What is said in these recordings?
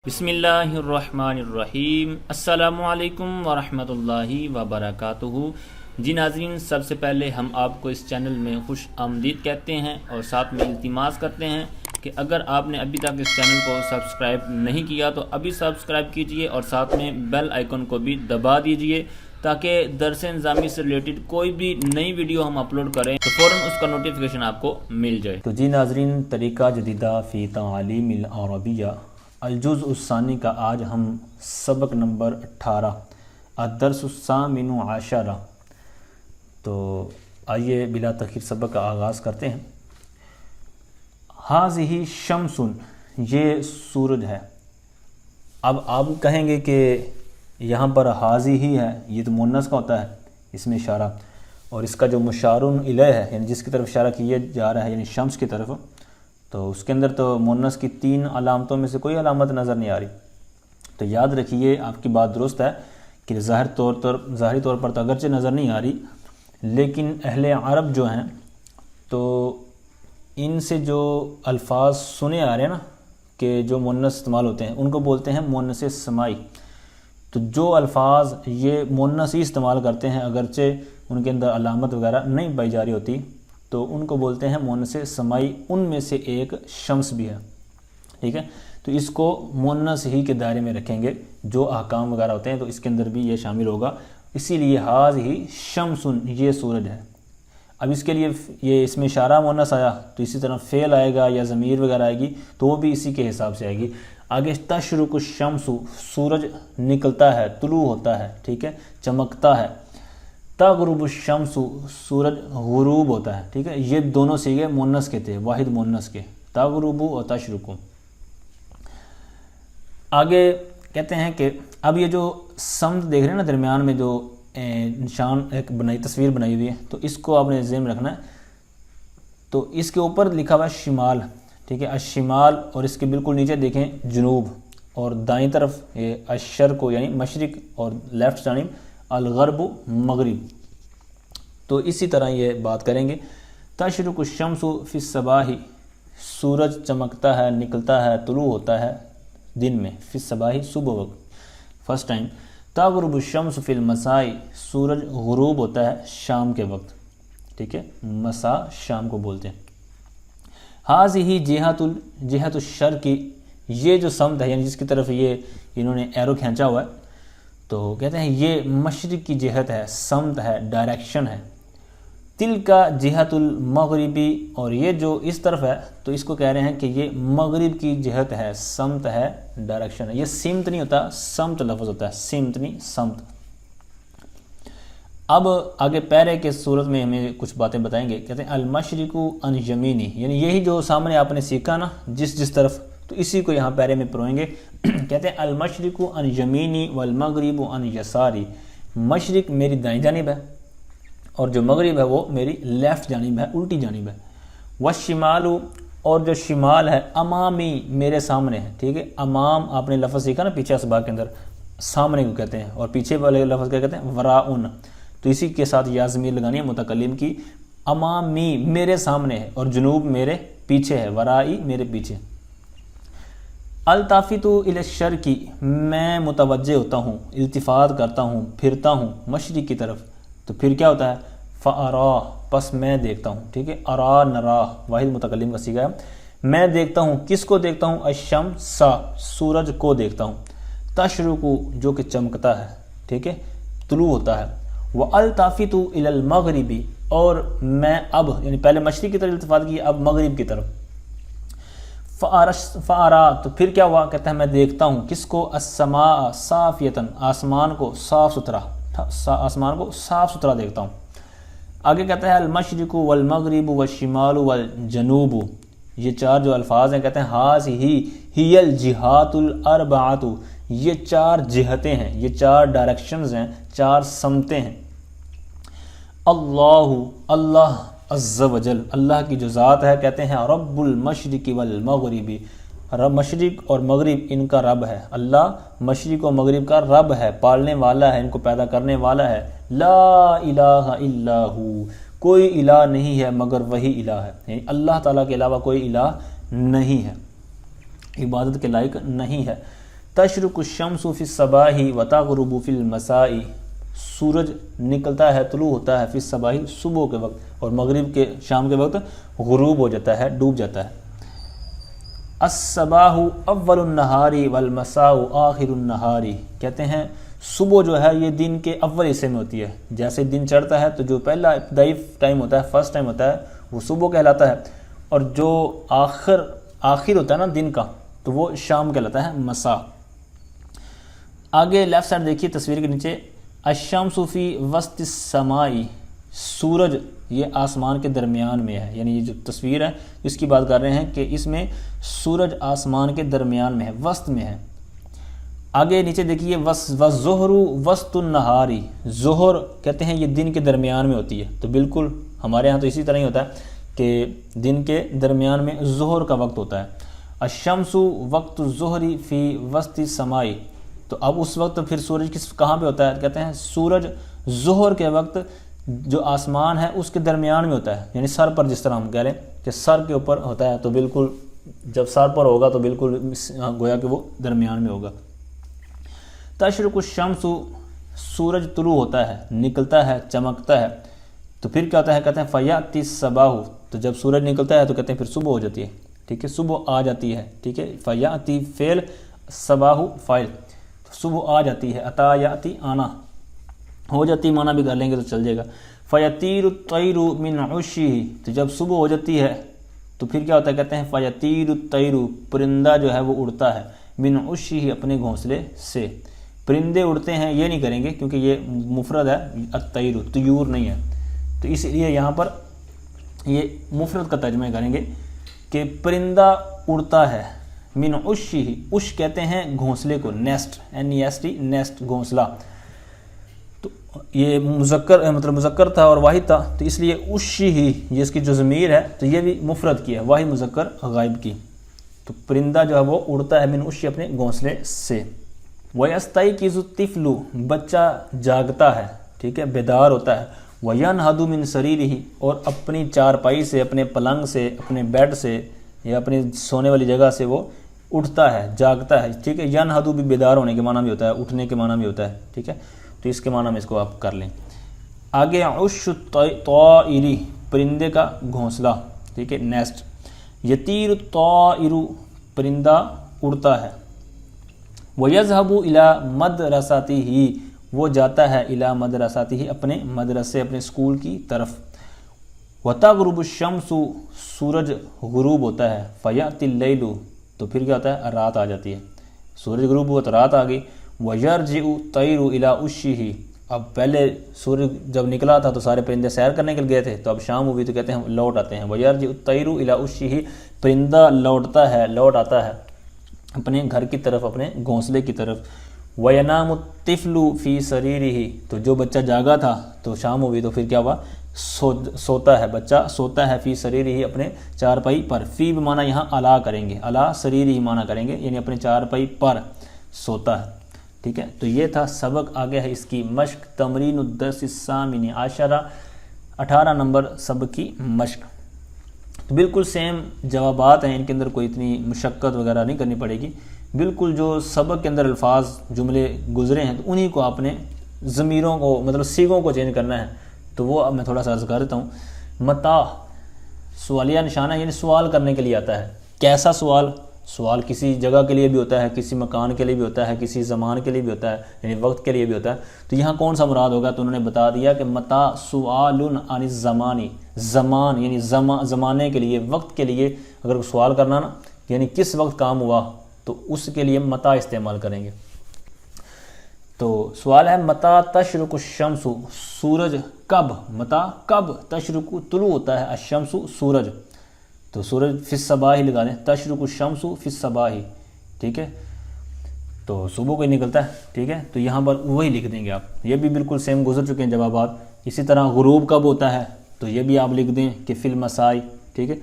بسم اللہ الرحمن الرحیم۔ السلام علیکم ورحمۃ اللہ وبرکاتہ۔ جی ناظرین، سب سے پہلے ہم آپ کو اس چینل میں خوش آمدید کہتے ہیں اور ساتھ میں التماس کرتے ہیں کہ اگر آپ نے ابھی تک اس چینل کو سبسکرائب نہیں کیا تو ابھی سبسکرائب کیجئے اور ساتھ میں بیل آئیکن کو بھی دبا دیجئے تاکہ درس نظامی سے ریلیٹڈ کوئی بھی نئی ویڈیو ہم اپلوڈ کریں تو فوراً اس کا نوٹیفیکیشن آپ کو مل جائے۔ تو جی ناظرین، طریقہ جدیدہ فی تعلیم العربیہ الجزء الثانی کا آج ہم سبق نمبر 18 الدرس الثامن عشرہ، تو آئیے بلا تاخیر سبق کا آغاز کرتے ہیں۔ ہذہ شمس، یہ سورج ہے۔ اب آپ کہیں گے کہ یہاں پر حاضی ہی ہے، یہ تو مونس کا ہوتا ہے، اس میں اشارہ، اور اس کا جو مشار الیہ ہے یعنی جس کی طرف اشارہ کیا جا رہا ہے یعنی شمس کی طرف، تو اس کے اندر تو مونس کی 3 علامتوں میں سے کوئی علامت نظر نہیں آ رہی۔ تو یاد رکھیے، آپ کی بات درست ہے کہ ظاہری طور پر تو اگرچہ نظر نہیں آ رہی، لیکن اہل عرب جو ہیں تو ان سے جو الفاظ سنے آ رہے ہیں نا کہ جو مونس استعمال ہوتے ہیں ان کو بولتے ہیں مونس سمائی۔ تو جو الفاظ یہ مونس ہی استعمال کرتے ہیں اگرچہ ان کے اندر علامت وغیرہ نہیں پائی جا رہی ہوتی تو ان کو بولتے ہیں مونس سمائی، ان میں سے ایک شمس بھی ہے، ٹھیک ہے۔ تو اس کو مونس ہی کے دائرے میں رکھیں گے، جو احکام وغیرہ ہوتے ہیں تو اس کے اندر بھی یہ شامل ہوگا، اسی لیے ہذہ شمس، یہ سورج ہے۔ اب اس کے لیے یہ اس میں اشارہ مونس آیا تو اسی طرح فعل آئے گا یا ضمیر وغیرہ آئے گی تو وہ بھی اسی کے حساب سے آئے گی۔ آگے تشرق الشمس، سورج نکلتا ہے، طلوع ہوتا ہے، ٹھیک ہے، چمکتا ہے۔ تغرب الشمس، سورج غروب ہوتا ہے، ٹھیک ہے۔ یہ دونوں صیغے مونس کے تھے، واحد مونس کے، تغرب اور تشرق۔ آگے کہتے ہیں کہ اب یہ جو سمت دیکھ رہے ہیں نا درمیان میں جو نشان ایک تصویر بنائی ہوئی ہے، تو اس کو آپ نے ذہن میں رکھنا ہے۔ تو اس کے اوپر لکھا ہوا ہے شمال، ٹھیک ہے، الشمال، اور اس کے بالکل نیچے دیکھیں جنوب، اور دائیں طرف یہ الشرق یعنی مشرق، اور لیفٹ جانب الغرب مغرب۔ تو اسی طرح یہ بات کریں گے۔ تشرق الشمس فی الصباح، سورج چمکتا ہے، نکلتا ہے، طلوع ہوتا ہے دن میں، فی الصباح، صبح وقت، فرسٹ ٹائم۔ تغرب الشمس فی المساء، سورج غروب ہوتا ہے شام کے وقت، ٹھیک ہے، مساء شام کو بولتے ہیں۔ ہذہ جہت الشرق، یہ جو سمت ہے یعنی جس کی طرف یہ انہوں نے ایرو کھینچا ہوا ہے تو کہتے ہیں یہ مشرق کی جہت ہے، سمت ہے، ڈائریکشن ہے۔ تلک جہت المغربی، اور یہ جو اس طرف ہے تو اس کو کہہ رہے ہیں کہ یہ مغرب کی جہت ہے، سمت ہے، ڈائریکشن ہے۔ یہ سمت نہیں ہوتا، سمت لفظ ہوتا ہے، سمت نہیں، سمت۔ اب آگے پیرے کے صورت میں ہمیں کچھ باتیں بتائیں گے۔ کہتے ہیں المشرق عن یمینی، یعنی یہی جو سامنے آپ نے سیکھا نا جس طرف، تو اسی کو یہاں پیرے میں پروئیں گے۔ کہتے ہیں المشرق عن یمینی والمغرب عن یساری، مشرق میری دائیں جانب ہے اور جو مغرب ہے وہ میری لیفٹ جانب ہے، الٹی جانب ہے۔ والشمال، اور جو شمال ہے امامی، میرے سامنے ہے، ٹھیک ہے۔ امام آپ نے لفظ سیکھا نا پیچھے اسباق کے اندر، سامنے کو کہتے ہیں، اور پیچھے والے لفظ کیا کہتے ہیں، وراءن، تو اسی کے ساتھ یا ضمیر لگانی ہے متکلم کی۔ امامی میرے سامنے ہے، اور جنوب میرے پیچھے ہے، ورائی میرے پیچھے۔ التافت الی الشرق، میں متوجہ ہوتا ہوں، التفات کرتا ہوں، پھرتا ہوں مشرق کی طرف، تو پھر کیا ہوتا ہے، فارا، پس میں دیکھتا ہوں، ٹھیک ہے۔ ارا نرا، واحد متکلم کا صیغہ ہے۔ میں دیکھتا ہوں، کس کو دیکھتا ہوں، الشمس، سورج کو دیکھتا ہوں۔ تشرق، جو کہ چمکتا ہے، ٹھیک ہے، طلوع ہوتا ہے۔ والتافت الی المغرب، اور میں اب یعنی پہلے مشرق کی طرف التفات کی، اب مغرب کی طرف۔ فارا، تو پھر کیا ہوا، کہتا ہے میں دیکھتا ہوں کس کو، السماء صافیۃ، آسمان کو صاف ستھرا، آسمان کو صاف ستھرا دیکھتا ہوں۔ آگے کہتا ہے المشرق والمغرب والشمال والجنوب، یہ 4 جو الفاظ ہیں، کہتے ہیں ہذہ ہی الجہات الاربعۃ، یہ 4 جہتیں ہیں، یہ 4 ڈائریکشنز ہیں، 4 سمتیں ہیں۔ اللہ عز وجل، اللہ کی جو ذات ہے، کہتے ہیں رب المشرق والمغرب، رب مشرق اور مغرب ان کا رب ہے، اللہ مشرق و مغرب کا رب ہے، پالنے والا ہے، ان کو پیدا کرنے والا ہے۔ لا الہ الا ہو، کوئی الہ نہیں ہے مگر وہی الہ ہے، یعنی اللہ تعالیٰ کے علاوہ کوئی الہ نہیں ہے، عبادت کے لائق نہیں ہے۔ تشرق الشمس فی الصباح و تغرب فی المساء، سورج نکلتا ہے، طلوع ہوتا ہے، فی الصباح صبح کے وقت، اور مغرب کے شام کے وقت غروب ہو جاتا ہے، ڈوب جاتا ہے۔ الصباح اول النہار والمساء آخر النہار، کہتے ہیں صبح جو ہے یہ دن کے اول حصے میں ہوتی ہے، جیسے دن چڑھتا ہے تو جو پہلا ابتدائی ٹائم ہوتا ہے، فرسٹ ٹائم ہوتا ہے، وہ صبح کہلاتا ہے، اور جو آخر ہوتا ہے نا دن کا، تو وہ شام کہلاتا ہے، مساء۔ آگے لیفٹ سائڈ دیکھیے تصویر کے نیچے، الشمس فی وسط السماء، سورج یہ آسمان کے درمیان میں ہے، یعنی یہ جو تصویر ہے اس کی بات کر رہے ہیں کہ اس میں سورج آسمان کے درمیان میں ہے، وسط میں ہے۔ آگے نیچے دیکھیے، والظہر وسط النہار، ظہر کہتے ہیں یہ دن کے درمیان میں ہوتی ہے، تو بالکل ہمارے ہاں تو اسی طرح ہی ہوتا ہے کہ دن کے درمیان میں ظہر کا وقت ہوتا ہے۔ الشمس وقت الظہر فی وسط السماء، تو اب اس وقت پھر سورج کہاں پہ ہوتا ہے؟ کہتے ہیں سورج ظہر کے وقت جو آسمان ہے اس کے درمیان میں ہوتا ہے، یعنی سر پر، جس طرح ہم کہہ رہے ہیں کہ سر کے اوپر ہوتا ہے، تو بالکل جب سر پر ہوگا تو بالکل گویا کہ وہ درمیان میں ہوگا۔ تشرق الشمس، سورج طلوع ہوتا ہے، نکلتا ہے، چمکتا ہے، تو پھر کیا ہوتا ہے؟ کہتے ہیں فیاتی الصباح، تو جب سورج نکلتا ہے تو کہتے ہیں پھر صبح ہو جاتی ہے، ٹھیک ہے، صبح آ جاتی ہے، ٹھیک ہے، فیاتی فعل، صباح فاعل، صبح آ جاتی ہے، عطا یاتی آنا ہو جاتی، معنی بھی کر لیں گے تو چل جائے گا۔ فیطیر الطیر من عشہ، تو جب صبح ہو جاتی ہے تو پھر کیا ہوتا ہے؟ کہتے ہیں فیطیر الطیر، پرندہ جو ہے وہ اڑتا ہے، من عشہ، اپنے گھونسلے سے۔ پرندے اڑتے ہیں یہ نہیں کریں گے کیونکہ یہ مفرد ہے، الطیر، طیور نہیں ہے، تو اس لیے یہاں پر یہ مفرد کا ترجمہ کریں گے کہ پرندہ اڑتا ہے، من عشہ، عش کہتے ہیں گھونسلے کو، نیسٹ، NEST، نیسٹ، گھونسلہ، تو یہ مذکر تھا اور واحد تھا، تو اس لیے عشہ ہی یہ اس کی جو ضمیر ہے تو یہ بھی مفرد کی ہے، واحد مذکر غائب کی، تو پرندہ جو ہے وہ اڑتا ہے، من عشہ، اپنے گھونسلے سے۔ وَيَسْتَيْقِظُ الطِّفْلُ، بچہ جاگتا ہے، ٹھیک ہے، بیدار ہوتا ہے، وَيَنْهَضُ مِنْ سَرِيرِهِ، اور اپنی چارپائی سے، اپنے پلنگ سے، اپنے بیڈ سے یا اپنی سونے والی جگہ سے وہ اٹھتا ہے، جاگتا ہے، ٹھیک ہے۔ يَنْهَضُ بھی بیدار ہونے کے معنی بھی ہوتا ہے، اٹھنے کے معنی بھی ہوتا ہے، ٹھیک ہے، تو اس کے معنی میں اس کو آپ کر لیں۔ آگے عش الطائر، پرندے کا گھونسلہ، ٹھیک ہے، نیسٹ۔ یطیر الطائر، پرندہ اڑتا ہے۔ وَيَذْهَبُ إِلَى مَدْرَسَتِهِ، وہ جاتا ہے، إِلَى مَدْرَسَتِهِ، اپنے مدرسے، اپنے اسکول کی طرف۔ وَتَغْرُبُ الشَّمْسُ، سورج غروب ہوتا ہے۔ فَيَأْتِي اللَّيْلُ، تو پھر کیا ہوتا ہے؟ رات آ جاتی ہے، سورج غروب ہوا تو رات آ گئی۔ وَيَرْجِعُ الطَّيْرُ إِلَى عُشِّهِ، اب پہلے سورج جب نکلا تھا تو سارے پرندے سیر کرنے کے لیے گئے تھے، تو اب شام ہوئی تو کہتے ہیں لوٹ آتے ہیں۔ وَيَرْجِعُ الطَّيْرُ إِلَى عُشِّهِ، پرندہ لوٹ آتا ہے اپنے گھر کی طرف، اپنے گھونسلے کی طرف۔ وَيَنَامُ الطِّفْلُ فِي سَرِيرِهِ، تو جو بچہ جاگا تھا تو شام ہوئی تو پھر کیا ہوا؟ سوتا ہے، بچہ سوتا ہے، فی سریرہ، اپنے چارپائی پر۔ فی بمعنی یہاں علا کریں گے، علا سریرہ معنی کریں گے، یعنی اپنے چارپائی پر سوتا ہے، ٹھیک ہے۔ تو یہ تھا سبق، آگے ہے اس کی مشق، تمرین الدرس الثامن عشر، 18 نمبر سبق کی مشق۔ تو بالکل سیم جوابات ہیں، ان کے اندر کوئی اتنی مشقت وغیرہ نہیں کرنی پڑے گی، بالکل جو سبق کے اندر الفاظ جملے گزرے ہیں تو انہی کو آپ نے ضمیروں کو، مطلب صیغوں کو چینج کرنا ہے، تو وہ اب میں تھوڑا سا عرض کر دیتا ہوں۔ متا سوالیہ نشانہ، یعنی سوال کرنے کے لیے آتا ہے۔ کیسا سوال؟ سوال کسی جگہ کے لیے بھی ہوتا ہے، کسی مکان کے لیے بھی ہوتا ہے، کسی زمان کے لیے بھی ہوتا ہے، یعنی وقت کے لیے بھی ہوتا ہے، تو یہاں کون سا مراد ہوگا؟ تو انہوں نے بتا دیا کہ متا سوال عن الزمان، زمان یعنی زمانے کے لیے، وقت کے لیے اگر سوال کرنا نا، یعنی کس وقت کام ہوا، تو اس کے لیے متا استعمال کریں گے۔ تو سوال ہے متا تشرق الشمس، سورج کب، متا کب، تشرق طلوع ہوتا ہے، الشمس سورج، تو سورج فی الصباح لگا دیں، تشرق الشمس فی الصباح، ٹھیک ہے، تو صبح کو ہی نکلتا ہے، ٹھیک ہے، تو یہاں پر وہی لکھ دیں گے آپ، یہ بھی بالکل سیم گزر چکے ہیں جوابات۔ اسی طرح غروب کب ہوتا ہے تو یہ بھی آپ لکھ دیں کہ فی المساء، ٹھیک ہے۔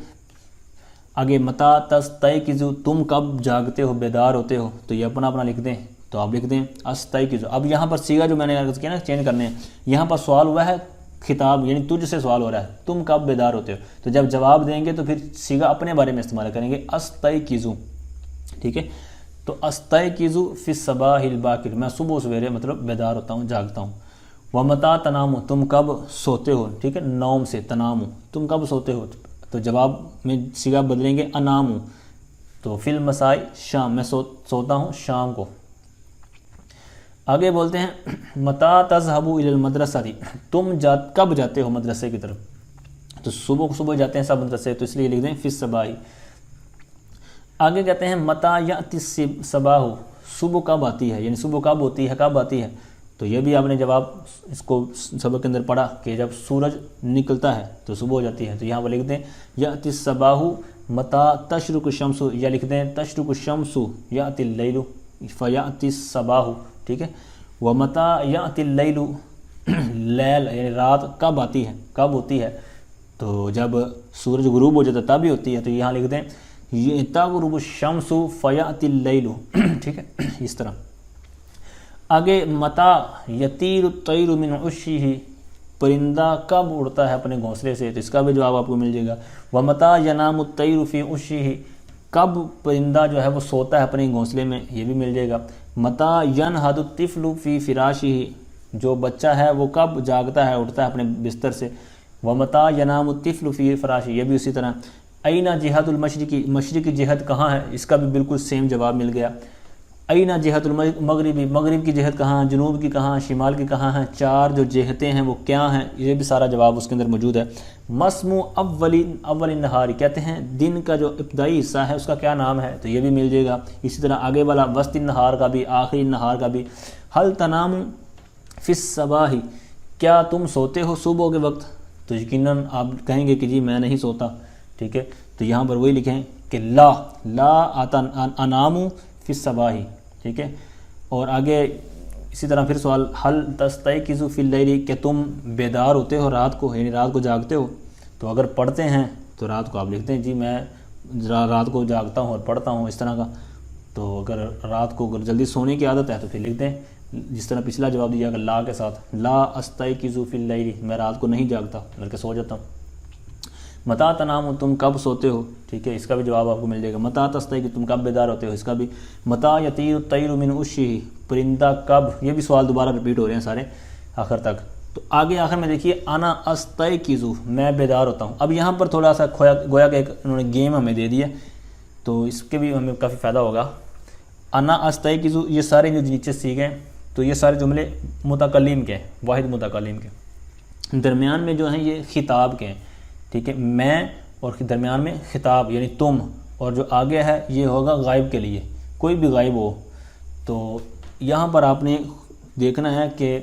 آگے متا تستیقظ، تم کب جاگتے ہو، بیدار ہوتے ہو، تو یہ اپنا اپنا لکھ دیں، تو آپ لکھ دیں استیقظ۔ اب یہاں پر صیغہ جو میں نے عرض کیا نا چینج کرنے ہیں، یہاں پر سوال ہوا ہے خطاب، یعنی تجھ سے سوال ہو رہا ہے، تم کب بیدار ہوتے ہو، تو جب جواب دیں گے تو پھر صیغہ اپنے بارے میں استعمال کریں گے، استیقظ، ٹھیک ہے۔ تو استيقظ فی الصباح الباکر، میں صبح سویرے مطلب بیدار ہوتا ہوں، جاگتا ہوں۔ ومتى تنام، تم کب سوتے ہو، ٹھیک ہے، نوم سے تنام، تم کب سوتے ہو، تو جواب میں صیغہ بدلیں گے انام، تو فی المساء شام، میں سوتا ہوں شام کو۔ آگے بولتے ہیں متى تذهب الى المدرسة، تم کب جاتے ہو مدرسے کی طرف، تو صبح جاتے ہیں سب مدرسے، تو اس لیے لکھ دیں فی الصباح۔ آگے کہتے ہیں متى یأتی الصباح، صبح کب آتی ہے، یعنی صبح کب ہوتی ہے، کب آتی ہے، تو یہ بھی آپ نے جواب اس کو سبق کے اندر پڑھا کہ جب سورج نکلتا ہے تو صبح ہو جاتی ہے، تو یہاں پر لکھ دیں یأتی الصباح متى تشرق الشمس، یا لکھ دیں تشرق الشمس یأتی اللیل فیأتی الصباح، ٹھیک ہے۔ ومتى یأتی اللیل، لیل یعنی رات کب آتی ہے، کب ہوتی ہے، تو جب سورج غروب ہو جاتا ہے تب ہی ہوتی ہے، تو یہاں لکھ دیں یہ تغرب الشمس فیأتی اللیل، ٹھیک ہے، اس طرح۔ آگے متى یطیر الطیر من عشیہ، پرندہ کب اڑتا ہے اپنے گھونسلے سے، تو اس کا بھی جواب آپ کو مل جائے گا۔ ومتى ینام الطیر فی عشیہ، کب پرندہ جو ہے وہ سوتا ہے اپنے گھونسلے میں، یہ بھی مل جائے گا۔ متى ینہض الطفل فی فراشہ، جو بچہ ہے وہ کب جاگتا ہے، اٹھتا ہے اپنے بستر سے۔ ومتى ینام الطفل فی فراشہ، یہ بھی اسی طرح۔ این جہت المشرقی، مشرق کی جہت کہاں ہے، اس کا بھی بالکل سیم جواب مل گیا۔ این جہت المغربی، مغرب کی جہت کہاں، جنوب کی کہاں، شمال کی کہاں ہے، چار جو جہتیں ہیں وہ کیا ہیں، یہ بھی سارا جواب اس کے اندر موجود ہے۔ مسمو اول النہار، کہتے ہیں دن کا جو ابتدائی حصہ ہے اس کا کیا نام ہے، تو یہ بھی مل جائے گا۔ اسی طرح آگے والا وسط النہار کا بھی، آخری النہار کا بھی۔ حل تنام فی الصباح، کیا تم سوتے ہو صبح کے وقت، تو یقیناً آپ کہیں گے کہ جی میں نہیں سوتا، ٹھیک ہے، تو یہاں پر وہی لکھیں کہ لا انام فی الصباح، ٹھیک ہے۔ اور آگے اسی طرح پھر سوال حل تستيقظ فی اللیل، کہ تم بیدار ہوتے ہو رات کو، یعنی رات کو جاگتے ہو، تو اگر پڑھتے ہیں تو رات کو آپ لکھتے ہیں جی میں رات کو جاگتا ہوں اور پڑھتا ہوں، اس طرح کا۔ تو اگر رات کو اگر جلدی سونے کی عادت ہے تو پھر لکھ دیں جس طرح پچھلا جواب دیا کہ لا کے ساتھ، لا استيقظ فی اللیل، میں رات کو نہیں جاگتا بلکہ سو جاتا ہوں۔ متى تنام، تم کب سوتے ہو، ٹھیک ہے، اس کا بھی جواب آپ کو مل جائے گا۔ متى تستيقظ، تم کب بیدار ہوتے ہو، اس کا بھی۔ متى یطیر الطیر من عشیہ، پرندہ کب، یہ بھی سوال دوبارہ رپیٹ ہو رہے ہیں سارے آخر تک۔ تو آگے آخر میں دیکھیے انا استيقظ، میں بیدار ہوتا ہوں۔ اب یہاں پر تھوڑا سا گویا کہ ایک انہوں نے گیم ہمیں دے دیا، تو اس کے بھی ہمیں کافی فائدہ ہوگا۔ انا استيقظ، یہ سارے جو نیچے سیکھیں تو یہ سارے جملے متکلم کے، واحد متکلم کے، درمیان میں جو ہیں یہ خطاب کے ہیں، ٹھیک ہے، میں اور درمیان میں خطاب یعنی تم، اور جو آگے ہے یہ ہوگا غائب کے لیے، کوئی بھی غائب ہو۔ تو یہاں پر آپ نے دیکھنا ہے کہ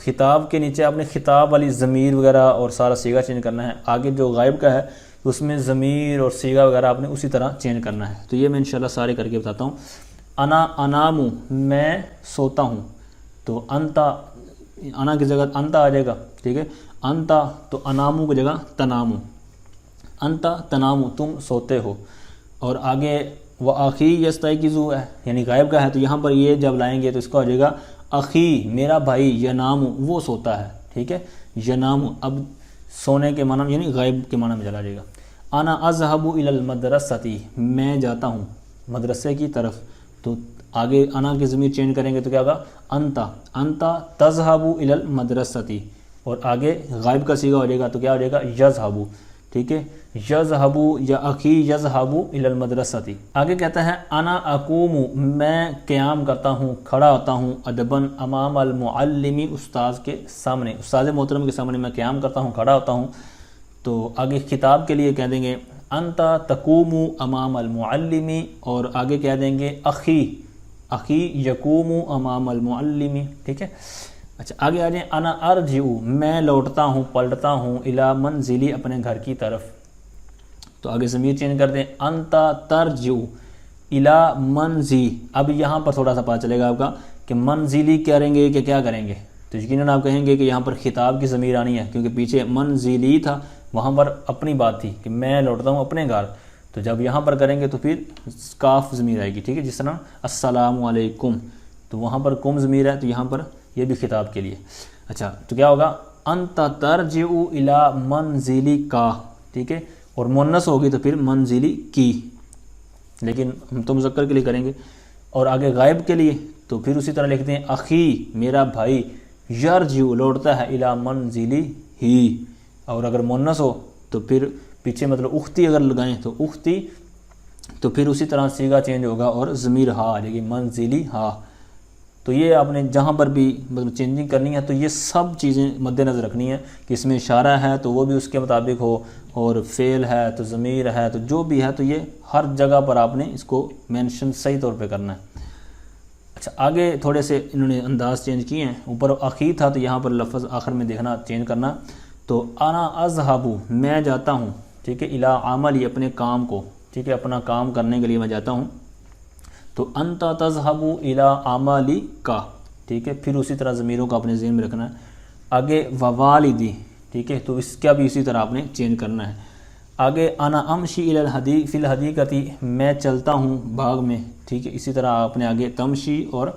خطاب کے نیچے آپ نے خطاب والی ضمیر وغیرہ اور سارا صیغہ چینج کرنا ہے، آگے جو غائب کا ہے اس میں ضمیر اور صیغہ وغیرہ آپ نے اسی طرح چینج کرنا ہے۔ تو یہ میں انشاءاللہ سارے کر کے بتاتا ہوں۔ انا انام، میں سوتا ہوں، تو انتا، انا کی جگہ انتا آ جائے گا، ٹھیک ہے، انتا، تو انامو کی جگہ تنامو، انتا تنامو، تم سوتے ہو۔ اور آگے وآخی یستيقظ ہے یعنی غائب کا ہے، تو یہاں پر یہ جب لائیں گے تو اس کا ہو جائے گا اخی، میرا بھائی، ینام، وہ سوتا ہے، ٹھیک ہے، ینام، اب سونے کے معنی یعنی غائب کے معنی میں چلا جائے گا۔ انا اذهب الى المدرسة، میں جاتا ہوں مدرسے کی طرف، تو آگے انا کی ضمیر چینج کریں گے تو کیا ہوگا انتا، انتا تذهب الى المدرسة، اور آگے غائب کا صیغہ ہو جائے گا تو کیا ہو جائے گا یذهب، ٹھیک ہے، یذهب یا اخی یذهب الى المدرسة۔ آگے کہتا ہے انا اقوم، میں قیام کرتا ہوں، کھڑا ہوتا ہوں، ادباً امام المعلم، استاذ کے سامنے، استاذ محترم کے سامنے میں قیام کرتا ہوں، کھڑا ہوتا ہوں۔ تو آگے خطاب کے لیے کہہ دیں گے انتا تقوم امام المعلم، اور آگے کہہ دیں گے اخی، اخی یقوم امام المعلم، ٹھیک ہے۔ اچھا آگے آ جائیں انا ارجع، میں لوٹتا ہوں، پلٹتا ہوں، الی منزلی، اپنے گھر کی طرف، تو آگے ضمیر چینج کر دیں انتا ترجع الی منزی۔ اب یہاں پر تھوڑا سا پتہ چلے گا آپ کا کہ منزلی کریں گے کہ کیا کریں گے، تو یقیناً آپ کہیں گے کہ یہاں پر خطاب کی ضمیر آنی ہے، کیونکہ پیچھے منزلی تھا، وہاں پر اپنی بات تھی کہ میں لوٹتا ہوں اپنے گھر، تو جب یہاں پر کریں گے تو پھر کاف ضمیر آئے گی، ٹھیک ہے، جس طرح السلام علیکم، تو وہاں پر کم ضمیر ہے، تو یہاں پر یہ بھی خطاب کے لیے۔ اچھا تو کیا ہوگا انت ترجع الی منزلی کا، ٹھیک ہے، اور مونس ہوگی تو پھر منزلی کی، لیکن ہم تو مذکر کے لیے کریں گے۔ اور آگے غائب کے لیے تو پھر اسی طرح لکھتے ہیں اخی میرا بھائی، یرجع لوٹتا ہے، الی منزلی ہی، اور اگر مونس ہو تو پھر پیچھے مطلب اختی اگر لگائیں تو اختی، تو پھر اسی طرح صیغہ چینج ہوگا اور ضمیر ہا آ جائے گی، منزلی ہا۔ تو یہ آپ نے جہاں پر بھی مطلب چینجنگ کرنی ہے تو یہ سب چیزیں مد نظر رکھنی ہے کہ اس میں اشارہ ہے تو وہ بھی اس کے مطابق ہو، اور فعل ہے تو ضمیر ہے تو جو بھی ہے تو یہ ہر جگہ پر آپ نے اس کو مینشن صحیح طور پہ کرنا ہے۔ اچھا آگے تھوڑے سے انہوں نے انداز چینج کیے ہیں، اوپر اخی تھا تو یہاں پر لفظ آخر میں دیکھنا چینج کرنا، تو انا اذهب میں جاتا ہوں، ٹھیک ہے، الی عملی اپنے کام کو، ٹھیک ہے، اپنا کام کرنے کے لیے میں جاتا ہوں، تو انت تذهب الی عملک، ٹھیک ہے، پھر اسی طرح ضمیروں کو اپنے ذہن میں رکھنا ہے۔ آگے ووالدی، ٹھیک ہے، تو اس کا بھی اسی طرح آپ نے چینج کرنا ہے۔ آگے انا امشی الی الحدیق فی الحدیقۃ میں چلتا ہوں باغ میں، ٹھیک ہے، اسی طرح آپ نے آگے تمشی اور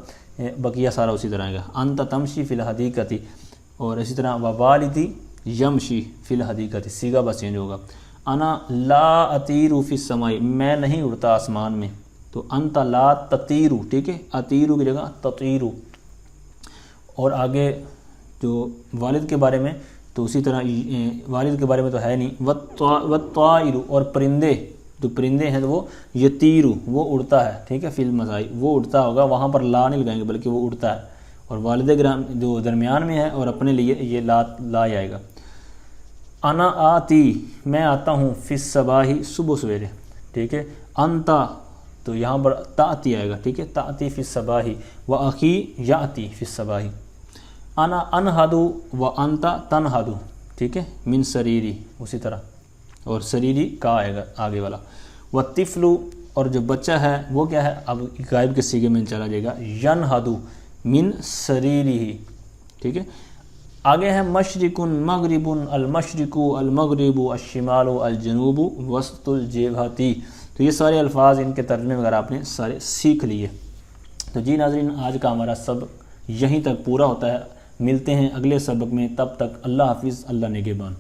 بقیہ سارا اسی طرح آئے گا، انت تمشی فی الحدیقۃ، اور اسی طرح ووالدی یمشی فی الحدیقۃ، صیغہ بس چینج ہوگا۔ انا لا اطیر فی السماء میں نہیں اڑتا آسمان میں، تو انت لا تطیر، ٹھیک ہے، اطیر کی جگہ تطیر۔ اور آگے جو والد کے بارے میں تو اسی طرح والد کے بارے میں تو ہے نہیں، والطائر اور پرندے، جو پرندے ہیں تو وہ یطیر وہ اڑتا ہے، ٹھیک ہے، فی المسائی وہ اڑتا ہوگا، وہاں پر لا نہیں لگائیں گے بلکہ وہ اڑتا ہے، اور والد گرام جو درمیان میں ہے اور اپنے لیے یہ لا آئے گا۔ انا آتی میں آتا ہوں، فی الصباح صبح سویرے، ٹھیک ہے، انتا تو یہاں پر تاتی آئے گا، ٹھیک ہے، تاتی فی الصباح، و اخی یاتی فی الصباح۔ انا انہد و انتا تنہد، ٹھیک ہے، من سریری اسی طرح، اور سریری کا آئے گا آگے والا۔ والطفل اور جو بچہ ہے وہ کیا ہے، اب غائب کے صیغے میں چلا جائے گا، ینہد من سریری، ٹھیک ہے۔ آگے ہے مشرق مغرب، المشرق المغرب الشمال الجنوب وسط الجبہتی، تو یہ سارے الفاظ ان کے ترجمے وغیرہ آپ نے سارے سیکھ لیے۔ تو جی ناظرین آج کا ہمارا سبق یہیں تک پورا ہوتا ہے، ملتے ہیں اگلے سبق میں، تب تک اللہ حافظ، اللہ نگہبان۔